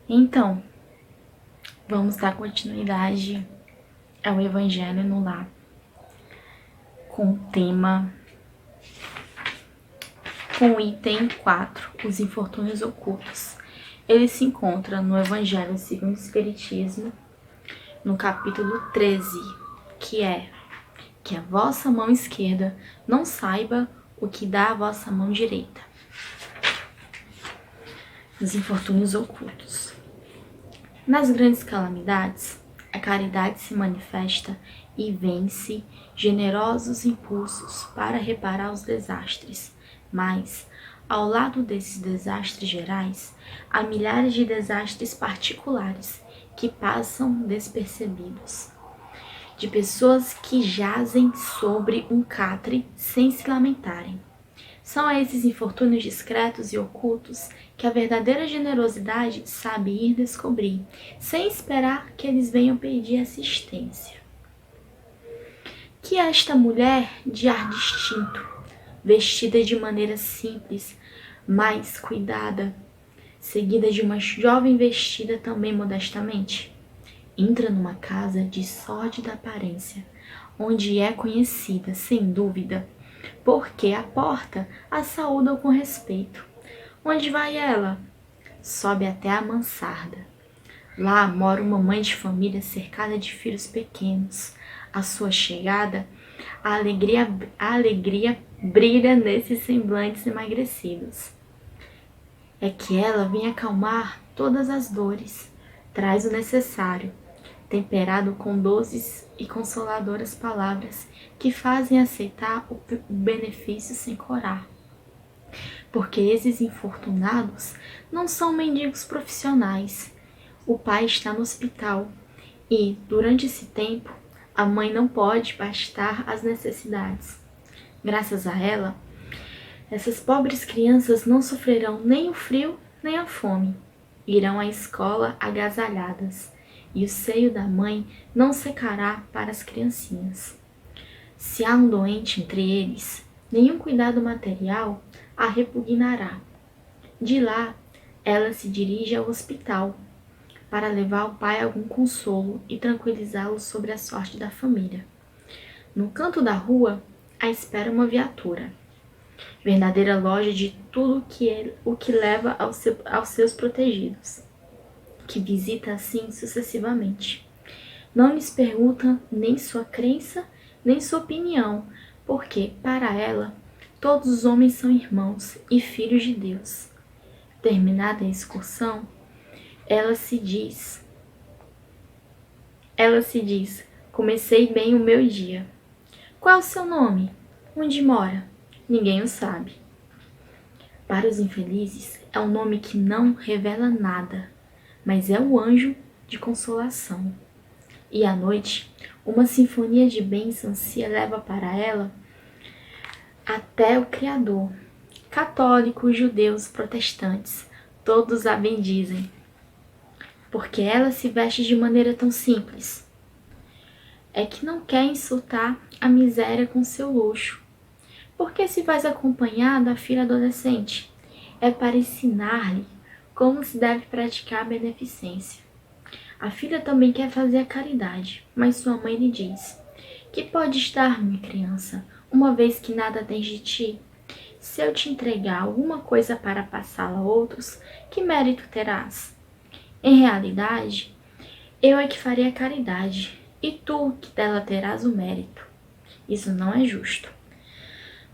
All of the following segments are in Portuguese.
Então, vamos dar continuidade ao Evangelho no Lar, com o tema, com o item 4, os infortúnios ocultos. Ele se encontra no Evangelho segundo o Espiritismo, no capítulo 13, que é que a vossa mão esquerda não saiba o que dá a vossa mão direita. Os infortúnios ocultos. Nas grandes calamidades, a caridade se manifesta e vence generosos impulsos para reparar os desastres. Mas, ao lado desses desastres gerais, há milhares de desastres particulares que passam despercebidos, de pessoas que jazem sobre um catre sem se lamentarem. São a esses infortúnios discretos e ocultos que a verdadeira generosidade sabe ir descobrir, sem esperar que eles venham pedir assistência. Que esta mulher de ar distinto, vestida de maneira simples, mas cuidada, seguida de uma jovem vestida também modestamente, entra numa casa de sórdida aparência, onde é conhecida, sem dúvida, porque à porta a saúdam com respeito. Onde vai ela? Sobe até a mansarda. Lá mora uma mãe de família cercada de filhos pequenos. À sua chegada, a alegria brilha nesses semblantes emagrecidos. É que ela vem acalmar todas as dores, traz o necessário, temperado com doces e consoladoras palavras que fazem aceitar o benefício sem corar. Porque esses infortunados não são mendigos profissionais. O pai está no hospital e, durante esse tempo, a mãe não pode bastar as necessidades. Graças a ela, essas pobres crianças não sofrerão nem o frio nem a fome. Irão à escola agasalhadas, e o seio da mãe não secará para as criancinhas. Se há um doente entre eles, nenhum cuidado material a repugnará. De lá, ela se dirige ao hospital para levar ao pai algum consolo e tranquilizá-lo sobre a sorte da família. No canto da rua, a espera uma viatura, verdadeira loja de tudo o que leva aos seus protegidos, que visita assim sucessivamente. Não lhes pergunta nem sua crença, nem sua opinião, porque, para ela, todos os homens são irmãos e filhos de Deus. Terminada a excursão, ela se diz, comecei bem o meu dia. Qual é o seu nome? Onde mora? Ninguém o sabe. Para os infelizes, é um nome que não revela nada, mas é o anjo de consolação. E à noite, uma sinfonia de bênçãos se eleva para ela até o Criador. Católicos, judeus, protestantes, todos a bendizem, porque ela se veste de maneira tão simples. É que não quer insultar a miséria com seu luxo. Por que se faz acompanhar da filha adolescente? É para ensinar-lhe como se deve praticar a beneficência. A filha também quer fazer a caridade, mas sua mãe lhe diz: que podes dar-me, criança, uma vez que nada tens de ti? Se eu te entregar alguma coisa para passá-la a outros, que mérito terás? Em realidade, eu é que farei a caridade, e tu que dela terás o mérito. Isso não é justo.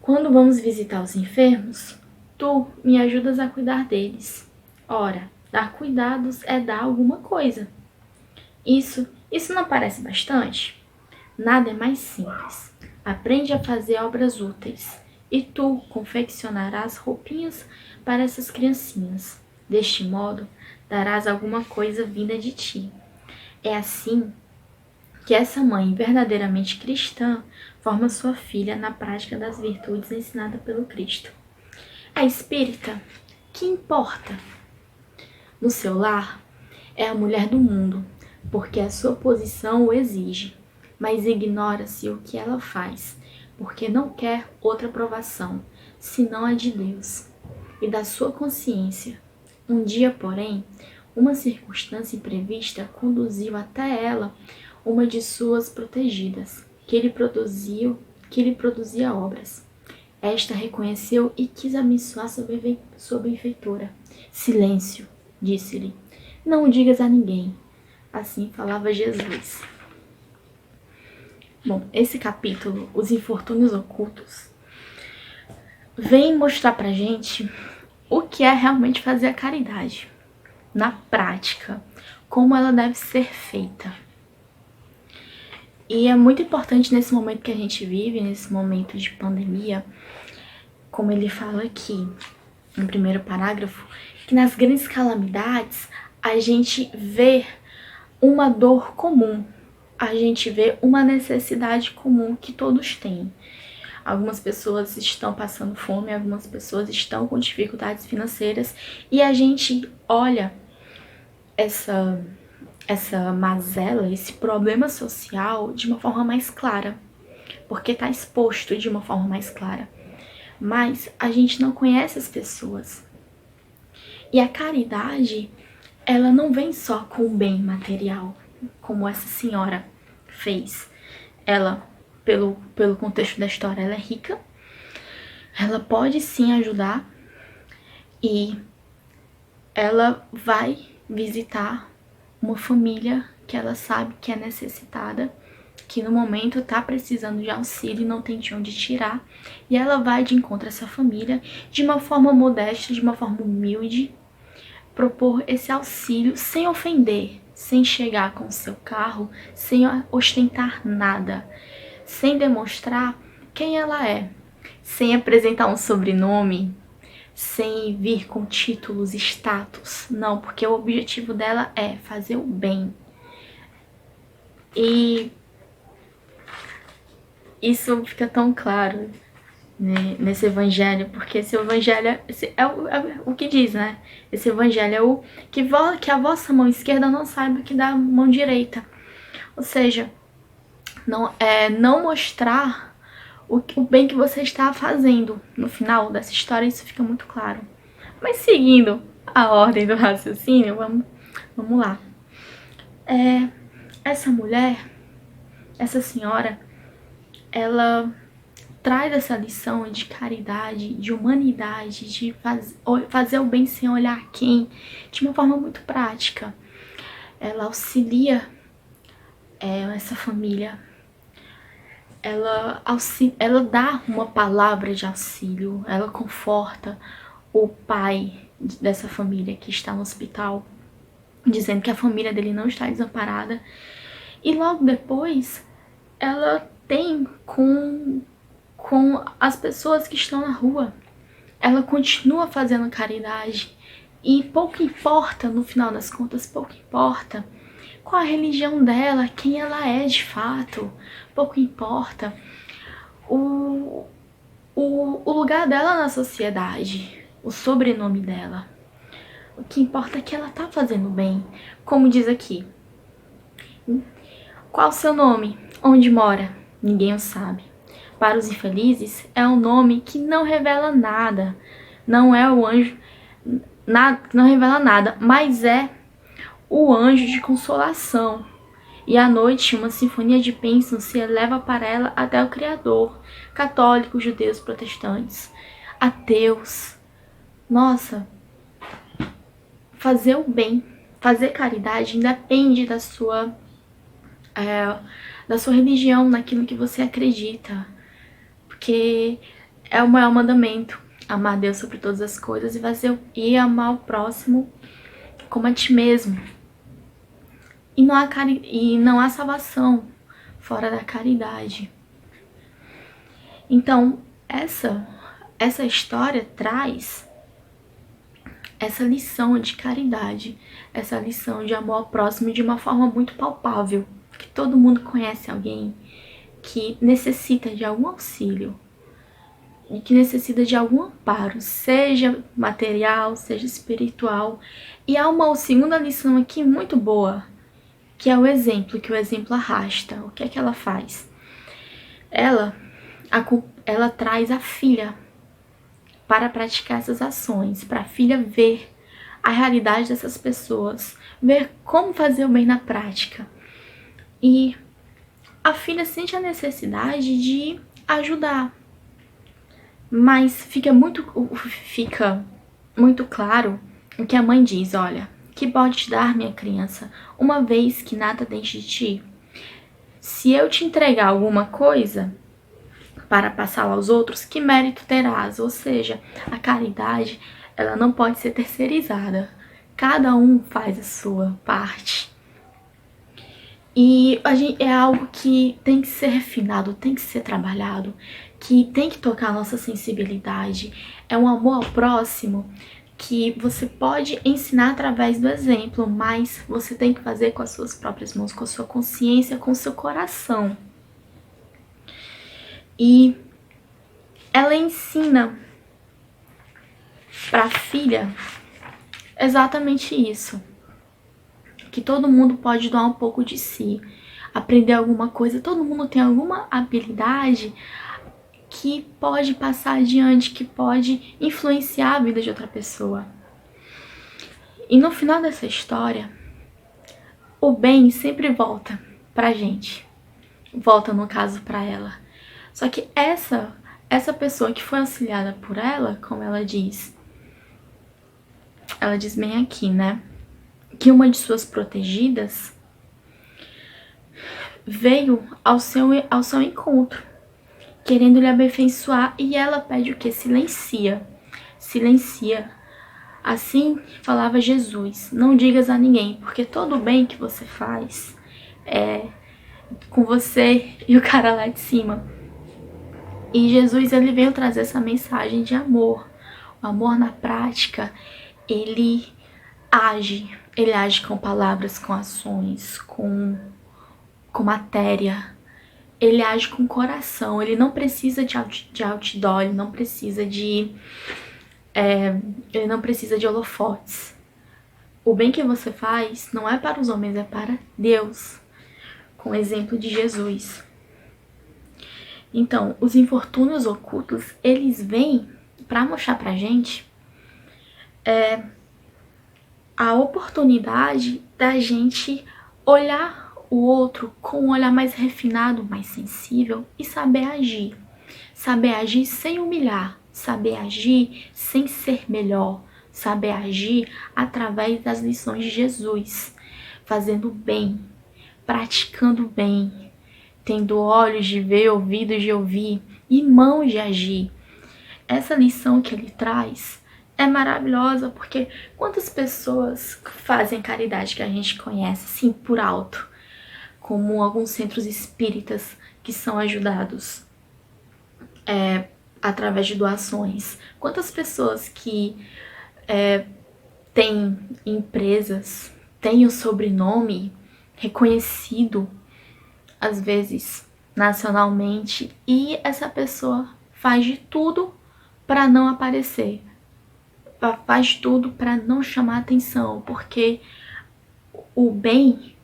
Quando vamos visitar os enfermos, tu me ajudas a cuidar deles. Ora, dar cuidados é dar alguma coisa. Isso não parece bastante? Nada é mais simples. Aprende a fazer obras úteis, e tu confeccionarás roupinhas para essas criancinhas. Deste modo, darás alguma coisa vinda de ti. É assim que essa mãe verdadeiramente cristã forma sua filha na prática das virtudes ensinadas pelo Cristo. É espírita? Que importa? No seu lar, é a mulher do mundo, porque a sua posição o exige, mas ignora-se o que ela faz, porque não quer outra aprovação, senão a de Deus e da sua consciência. Um dia, porém, uma circunstância imprevista conduziu até ela uma de suas protegidas, que lhe produzia obras. Esta reconheceu e quis abençoar sua benfeitora. Silêncio, disse-lhe, não o digas a ninguém. Assim falava Jesus. Bom, esse capítulo, Os Infortúnios Ocultos, vem mostrar pra gente o que é realmente fazer a caridade, na prática, como ela deve ser feita. E é muito importante nesse momento que a gente vive, nesse momento de pandemia, como ele fala aqui, no primeiro parágrafo, que nas grandes calamidades a gente vê uma dor comum, a gente vê uma necessidade comum que todos têm. Algumas pessoas estão passando fome, algumas pessoas estão com dificuldades financeiras e a gente olha essa mazela, esse problema social de uma forma mais clara, porque está exposto de uma forma mais clara. Mas a gente não conhece as pessoas. E a caridade, ela não vem só com o bem material, como essa senhora fez. Ela, pelo contexto da história, ela é rica, ela pode sim ajudar e ela vai visitar uma família que ela sabe que é necessitada, que no momento tá precisando de auxílio e não tem de onde tirar, e ela vai de encontro a essa família de uma forma modesta, de uma forma humilde, propor esse auxílio sem ofender, sem chegar com o seu carro, sem ostentar nada, sem demonstrar quem ela é, sem apresentar um sobrenome, sem vir com títulos, status, não, porque o objetivo dela é fazer o bem. E isso fica tão claro, né, nesse evangelho, porque esse evangelho é o que diz, né? Esse evangelho é o que a vossa mão esquerda não saiba o que dá a mão direita. Ou seja, não mostrar o bem que você está fazendo. No final dessa história isso fica muito claro. Mas seguindo a ordem do raciocínio, vamos lá. Essa mulher, essa senhora, ela traz essa lição de caridade, de humanidade, de fazer o bem sem olhar quem, de uma forma muito prática. Ela auxilia essa família, ela dá uma palavra de auxílio, ela conforta o pai dessa família que está no hospital, dizendo que a família dele não está desamparada. E logo depois, ela tem com as pessoas que estão na rua. Ela continua fazendo caridade. E pouco importa, no final das contas, pouco importa qual a religião dela, quem ela é de fato. Pouco importa o lugar dela na sociedade, o sobrenome dela. O que importa é que ela tá fazendo bem. Como diz aqui. Qual o seu nome? Onde mora? Ninguém o sabe. Para os infelizes, é um nome que não revela nada. Não é o anjo, não revela nada, mas é o anjo de consolação. E à noite, uma sinfonia de bênçãos se eleva para ela até o Criador. Católicos, judeus, protestantes, ateus. Nossa, fazer o bem, fazer caridade independe da sua religião, naquilo que você acredita. Porque é o maior mandamento, amar a Deus sobre todas as coisas e amar o próximo como a ti mesmo. E não há salvação fora da caridade. Então, essa história traz essa lição de caridade, essa lição de amor ao próximo de uma forma muito palpável, que todo mundo conhece alguém que necessita de algum auxílio e que necessita de algum amparo, seja material, seja espiritual. E há uma segunda lição aqui muito boa, que é o exemplo, que o exemplo arrasta. O que é que ela faz? Ela traz a filha para praticar essas ações, para a filha ver a realidade dessas pessoas, ver como fazer o bem na prática. E a filha sente a necessidade de ajudar, mas fica muito claro o que a mãe diz: olha, que pode te dar, minha criança, uma vez que nada deixe de ti? Se eu te entregar alguma coisa para passá-la aos outros, que mérito terás? Ou seja, a caridade, ela não pode ser terceirizada. Cada um faz a sua parte. E é algo que tem que ser refinado, tem que ser trabalhado, que tem que tocar a nossa sensibilidade. É um amor ao próximo que você pode ensinar através do exemplo, mas você tem que fazer com as suas próprias mãos, com a sua consciência, com o seu coração. E ela ensina para a filha exatamente isso, que todo mundo pode doar um pouco de si, aprender alguma coisa, todo mundo tem alguma habilidade que pode passar adiante, que pode influenciar a vida de outra pessoa. E no final dessa história, o bem sempre volta pra gente. Volta, no caso, pra ela. Só que essa pessoa que foi auxiliada por ela, como ela diz bem aqui, né? Que uma de suas protegidas veio ao seu encontro, querendo lhe abençoar, e ela pede o que? Silencia. Assim falava Jesus: não digas a ninguém, porque todo o bem que você faz é com você e o cara lá de cima. E Jesus, ele veio trazer essa mensagem de amor. O amor na prática, ele age com palavras, com ações, com matéria. Ele age com coração, ele não precisa de outdoor, ele não precisa de holofotes. O bem que você faz não é para os homens, é para Deus, com o exemplo de Jesus. Então, os infortúnios ocultos, eles vêm para mostrar pra gente a oportunidade da gente olhar o outro com um olhar mais refinado, mais sensível e saber agir. Saber agir sem humilhar, saber agir sem ser melhor, saber agir através das lições de Jesus, fazendo bem, praticando bem, tendo olhos de ver, ouvidos de ouvir e mãos de agir. Essa lição que ele traz é maravilhosa, porque quantas pessoas fazem caridade que a gente conhece, assim, por alto, como alguns centros espíritas que são ajudados através de doações. Quantas pessoas que têm empresas, têm o sobrenome reconhecido, às vezes nacionalmente, e essa pessoa faz de tudo para não aparecer, faz tudo para não chamar atenção, porque o bem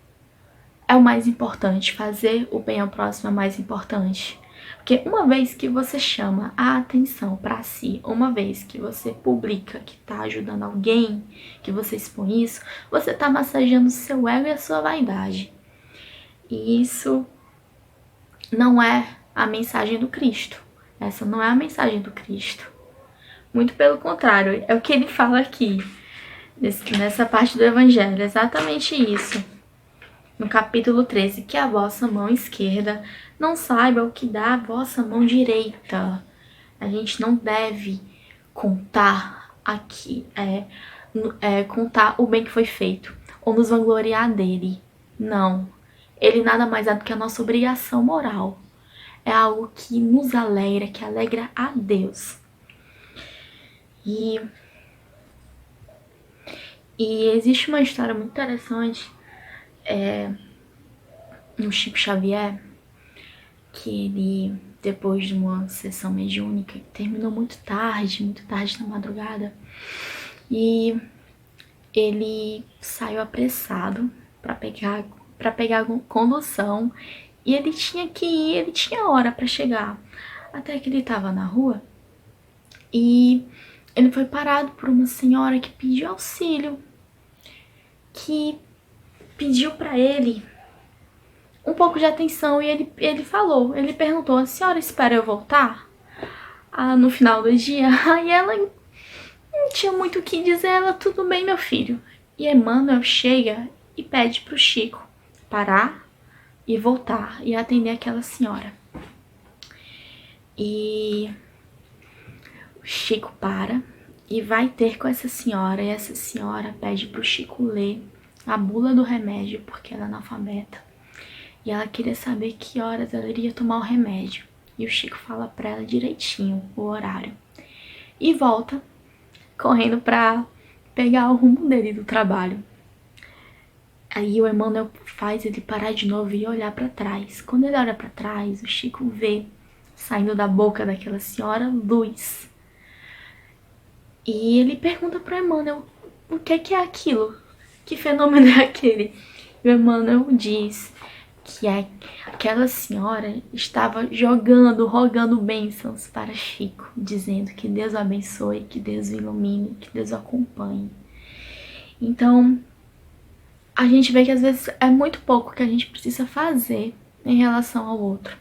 é o mais importante, fazer o bem ao próximo é o mais importante. Porque uma vez que você chama a atenção para si, uma vez que você publica que está ajudando alguém, que você expõe isso, você está massageando o seu ego e a sua vaidade. E isso não é a mensagem do Cristo. Essa não é a mensagem do Cristo. Muito pelo contrário, é o que ele fala aqui, nessa parte do Evangelho, exatamente isso. No capítulo 13, que a vossa mão esquerda não saiba o que dá a vossa mão direita. A gente não deve contar aqui, contar o bem que foi feito, ou nos vangloriar dele. Não. Ele nada mais é do que a nossa obrigação moral. É algo que nos alegra, que alegra a Deus. E existe uma história muito interessante no Chico Xavier, que ele, depois de uma sessão mediúnica, terminou muito tarde na madrugada, e ele saiu apressado para pegar condução, e ele tinha que ir, ele tinha hora para chegar, até que ele estava na rua e ele foi parado por uma senhora que pediu auxílio, que pediu pra ele um pouco de atenção, e ele perguntou: a senhora espera eu voltar? No final do dia. Aí ela não tinha muito o que dizer, ela: tudo bem, meu filho. E Emmanuel chega e pede pro Chico parar e voltar e atender aquela senhora. E o Chico para e vai ter com essa senhora, e essa senhora pede pro Chico ler a bula do remédio, porque ela é analfabeta. E ela queria saber que horas ela iria tomar o remédio. E o Chico fala pra ela direitinho o horário. E volta correndo pra pegar o rumo dele do trabalho. Aí o Emmanuel faz ele parar de novo e olhar pra trás. Quando ele olha pra trás, o Chico vê saindo da boca daquela senhora luz. E ele pergunta pro Emmanuel: o que é aquilo? Que fenômeno é aquele? E o Emmanuel diz que aquela senhora estava rogando bênçãos para Chico, dizendo que Deus o abençoe, que Deus o ilumine, que Deus o acompanhe. Então, a gente vê que às vezes é muito pouco que a gente precisa fazer em relação ao outro.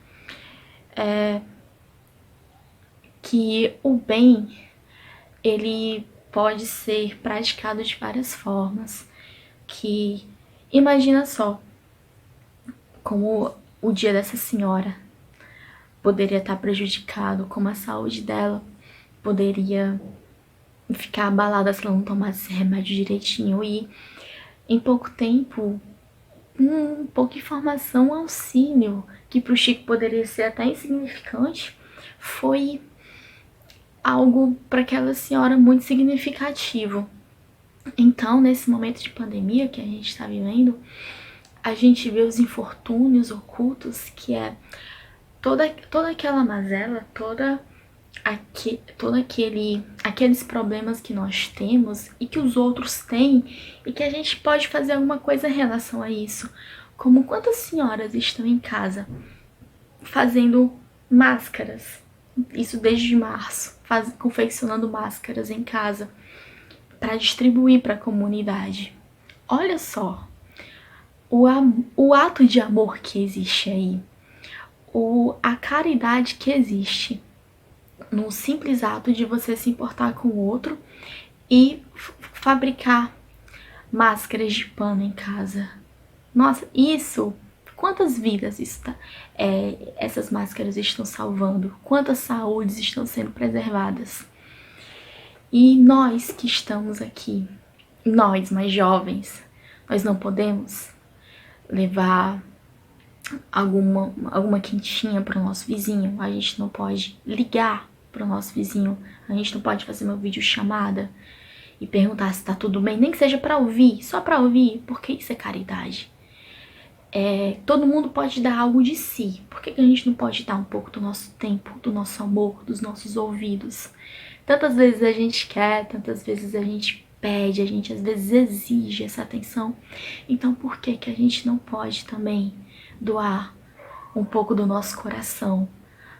Que o bem, ele pode ser praticado de várias formas. Que, imagina só, como o dia dessa senhora poderia estar prejudicado, como a saúde dela poderia ficar abalada se ela não tomasse esse remédio direitinho. E em pouco tempo, pouca informação, auxílio, que pro Chico poderia ser até insignificante, foi algo para aquela senhora muito significativo. Então, nesse momento de pandemia que a gente está vivendo, a gente vê os infortúnios ocultos, que é toda aquela mazela, aqueles problemas que nós temos e que os outros têm, e que a gente pode fazer alguma coisa em relação a isso. Como quantas senhoras estão em casa fazendo máscaras, isso desde março, confeccionando máscaras em casa para distribuir para a comunidade. Olha só o ato de amor que existe aí, a caridade que existe no simples ato de você se importar com o outro e fabricar máscaras de pano em casa. Nossa, isso, quantas vidas essas máscaras estão salvando? Quantas saúdes estão sendo preservadas? E nós que estamos aqui, nós mais jovens, nós não podemos levar alguma quentinha para o nosso vizinho, a gente não pode ligar para o nosso vizinho, a gente não pode fazer uma videochamada e perguntar se tá tudo bem, nem que seja para ouvir, só para ouvir, porque isso é caridade. Todo mundo pode dar algo de si, por que a gente não pode dar um pouco do nosso tempo, do nosso amor, dos nossos ouvidos? Tantas vezes a gente quer, tantas vezes a gente pede, a gente às vezes exige essa atenção. Então por que a gente não pode também doar um pouco do nosso coração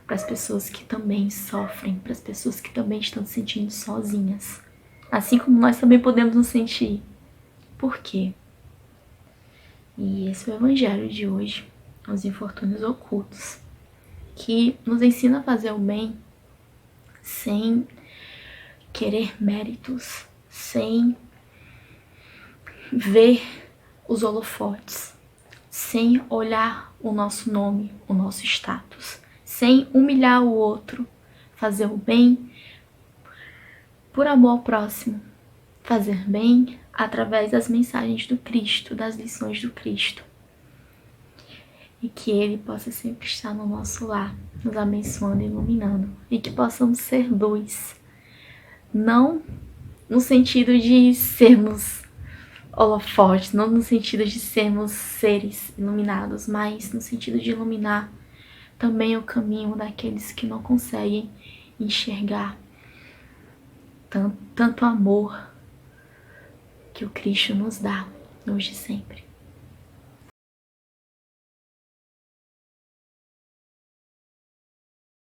para as pessoas que também sofrem, para as pessoas que também estão se sentindo sozinhas, assim como nós também podemos nos sentir? Por quê? E esse é o evangelho de hoje, os infortúnios ocultos, que nos ensina a fazer o bem sem querer méritos, sem ver os holofotes, sem olhar o nosso nome, o nosso status, sem humilhar o outro, fazer o bem por amor ao próximo, fazer bem através das mensagens do Cristo, das lições do Cristo. E que Ele possa sempre estar no nosso lar, nos abençoando e iluminando, e que possamos ser luz, não no sentido de sermos holofotes, não no sentido de sermos seres iluminados, mas no sentido de iluminar também o caminho daqueles que não conseguem enxergar tanto amor que o Cristo nos dá hoje e sempre.